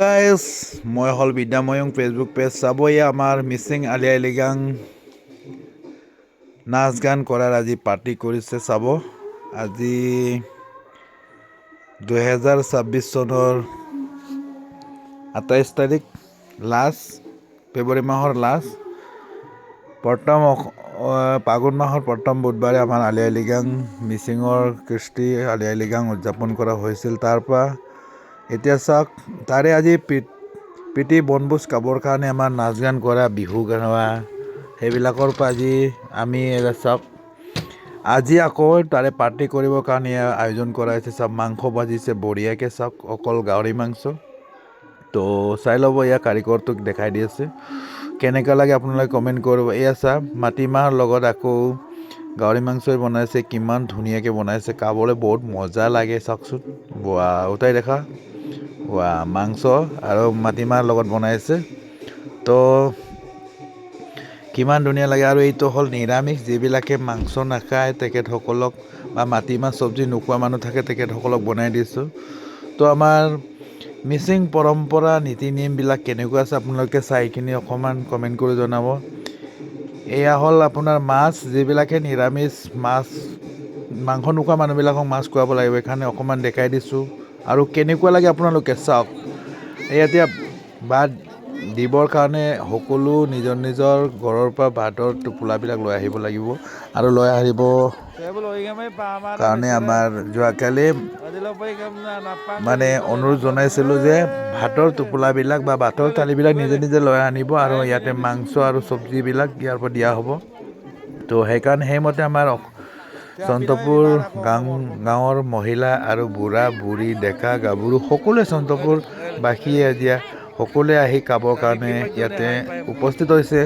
Guys মই হ'ল বিদ্যাময়ং Facebook page চাব আমাৰ মিচিং আলি আই লৃগাং নাচ গান কৰাৰ আজি পাৰ্টি কৰিছে চাব। আজি 2026 চনৰ 28 তাৰিখ লাষ্ট ফেব্ৰুৱাৰী মাহৰ লাষ্ট প্ৰথম ফাগুন মাহৰ প্ৰথম বুধবাৰে আমাৰ আলি আই লৃগাং মিচিঙৰ কৃষ্টি আলি আই লৃগাং উদযাপন কৰা হৈছিল। তাৰপৰা এতিয়া চাওক তাৰে আজি প্ৰীতি বনভোজ খাবৰ কাৰণে আমাৰ নাচ গান কৰা বিহু গাৱা সেইবিলাকৰ পৰা আজি আমি চাওক আজি আকৌ তাৰে পাৰ্টি কৰিবৰ কাৰণে আয়োজন কৰা হৈছে। চাওক মাংস ভাজিছে বঢ়িয়াকৈ, চাওক অকল গাহৰি মাংস। তো চাই ল'ব, ইয়াৰ কাৰিকৰটোক দেখাই দি আছে কেনেকুৱা লাগে আপোনালোকে কমেণ্ট কৰিব। এয়া চাওক মাটিমাহৰ লগত আকৌ গাহৰি মাংসই বনাইছে, কিমান ধুনীয়াকৈ বনাইছে, খাবলৈ বহুত মজা লাগে। চাওকচোন উঠাই দেখা মাংস আৰু মাটিমাহৰ লগত বনাইছে, তো কিমান ধুনীয়া লাগে। আৰু এইটো হ'ল নিৰামিষ, যিবিলাকে মাংস নাখায় তেখেতসকলক বা মাটিমাহ চব্জি নোখোৱা মানুহ থাকে তেখেতসকলক বনাই দিছোঁ। তো আমাৰ মিচিং পৰম্পৰা নীতি নিয়মবিলাক কেনেকুৱা আছে আপোনালোকে চাই কিনি অকণমান কমেণ্ট কৰি জনাব। এয়া হ'ল আপোনাৰ মাছ, যিবিলাকে নিৰামিষ মাংস নোখোৱা মানুহবিলাকক মাছ খুৱাব লাগিব, সেইকাৰণে অকণমান দেখাই দিছোঁ। আৰু কেনেকুৱা লাগে আপোনালোকে চাওক। এতিয়া ভাত দিবৰ কাৰণে সকলো নিজৰ নিজৰ ঘৰৰ পৰা ভাতৰ টোপোলাবিলাক লৈ আহিব লাগিব। আৰু লৈ আহিব কাৰণে আমাৰ যোৱাকালি মানে অনুৰোধ জনাইছিলোঁ যে ভাতৰ টোপোলাবিলাক বা ভাতৰ থালিবিলাক নিজে নিজে লৈ আনিব, আৰু ইয়াতে মাংস আৰু চব্জিবিলাক ইয়াৰ পৰা দিয়া হ'ব। তো সেইকাৰণে সেইমতে আমাৰ চন্দ্ৰপুৰ গাঁৱৰ মহিলা আৰু বুঢ়া বুঢ়ী ডেকা গাভৰু সকলোৱে চন্দ্ৰপুৰ বাসীয়ে এতিয়া সকলোৱে আহি খাবৰ কাৰণে ইয়াতে উপস্থিত হৈছে।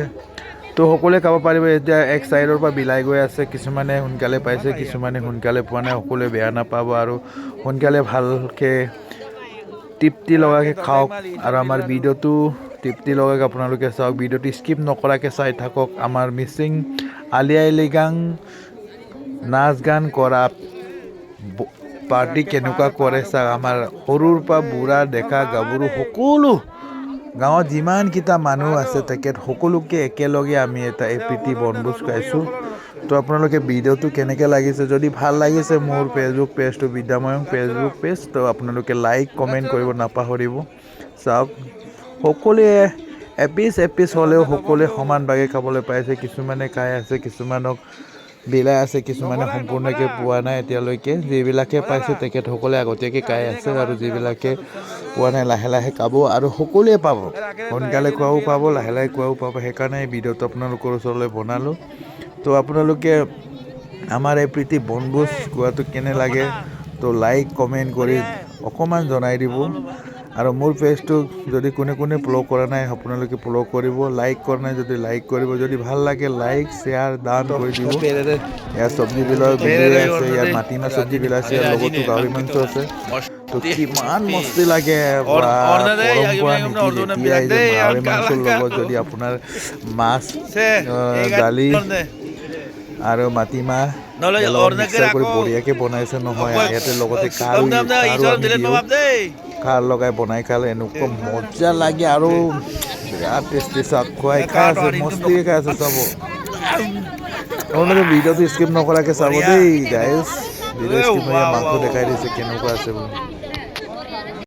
তো সকলোৱে খাব পাৰিব। এতিয়া এক চাইডৰ পৰা বিলাই গৈ আছে, কিছুমানে সোনকালে পাইছে, কিছুমানে সোনকালে পোৱা নাই। সকলোৱে বেয়া নাপাব আৰু সোনকালে ভালকৈ তৃপ্তি লগাকৈ খাওক। আৰু আমাৰ ভিডিঅ'টো তৃপ্তি লগাকৈ আপোনালোকে চাওক, ভিডিঅ'টো স্কিপ নকৰাকৈ চাই থাকক। আমাৰ মিচিং আলি আই লৃগাং নাচ গান কৰা পাৰ্টি কেনেকুৱা কৰে চাওক। আমাৰ সৰুৰ পৰা বুঢ়া ডেকা গাভৰু সকলো গাঁৱত যিমানকেইটা মানুহ আছে তেখেত সকলোকে একেলগে আমি এটা প্ৰীতি বনভোজ খুৱাইছোঁ। তো আপোনালোকে ভিডিঅ'টো কেনেকৈ লাগিছে, যদি ভাল লাগিছে মোৰ ফেচবুক পেজটো বিদ্যাময়ং ফেচবুক পেজ, তো আপোনালোকে লাইক কমেণ্ট কৰিব নাপাহৰিব। চাওক সকলোৱে এপিচ হ'লেও সকলোৱে সমান ভাগে খাবলৈ পাইছে। কিছুমানে খাই আছে, কিছুমানক বিলাই আছে, কিছুমানে সম্পূৰ্ণকৈ পোৱা নাই এতিয়ালৈকে। যিবিলাকে পাইছে তেখেতসকলে আগতীয়াকৈ খাই আছে, আৰু যিবিলাকে পোৱা নাই লাহে লাহে খাব। আৰু সকলোৱে পাব, সোনকালে খোৱাও পাব, লাহে লাহে খোৱাও পাব। সেইকাৰণে এই ভিডিঅ'টো আপোনালোকৰ ওচৰলৈ বনালোঁ। তো আপোনালোকে আমাৰ এই প্ৰীতি বনভোজ খোৱাটো কেনে লাগে, তো লাইক কমেণ্ট কৰি অকণমান জনাই দিব। আৰু মোৰ পেজটোক যদি কোনে ফ'ল' কৰা নাই আপোনালোকে ফ'ল' কৰিব, লাইক কৰা নাই যদি লাইক কৰিব। যদি ভাল লাগে লাইক শ্বেয়াৰ দান কৰি দিব। ইয়াৰ চব্জিবিলাক বিলাই আছে, ইয়াত মাটিমাহ চব্জি বিলাইছে, ইয়াৰ লগতো গাহৰি মাংস আছে। তো কিমান মস্তি লাগে, পৰম্পৰা নীতি যেতিয়াই যে গাহৰি মাংসৰ লগত যদি আপোনাৰ মাছ দালি আৰু মাটিমাহ লগত মিক্সাৰ কৰি বঢ়িয়াকৈ বনাইছে নহয়। ইয়াতে লগতে খাৰো আমি দিওঁ, খাৰ লগাই বনাই খালে এনেকুৱা মজা লাগে আৰু বিৰাট টেষ্টি। চাওক খাই আছে, মস্তিকৈ খাই আছে চাব। আপোনালোকে ভিডিঅ'টো স্কিপ নকৰাকৈ চাব দেই গাইজ। ভিডিঅ' স্কিপ নকৰি মাংস দেখাই দিছে কেনেকুৱা আছে বুলি।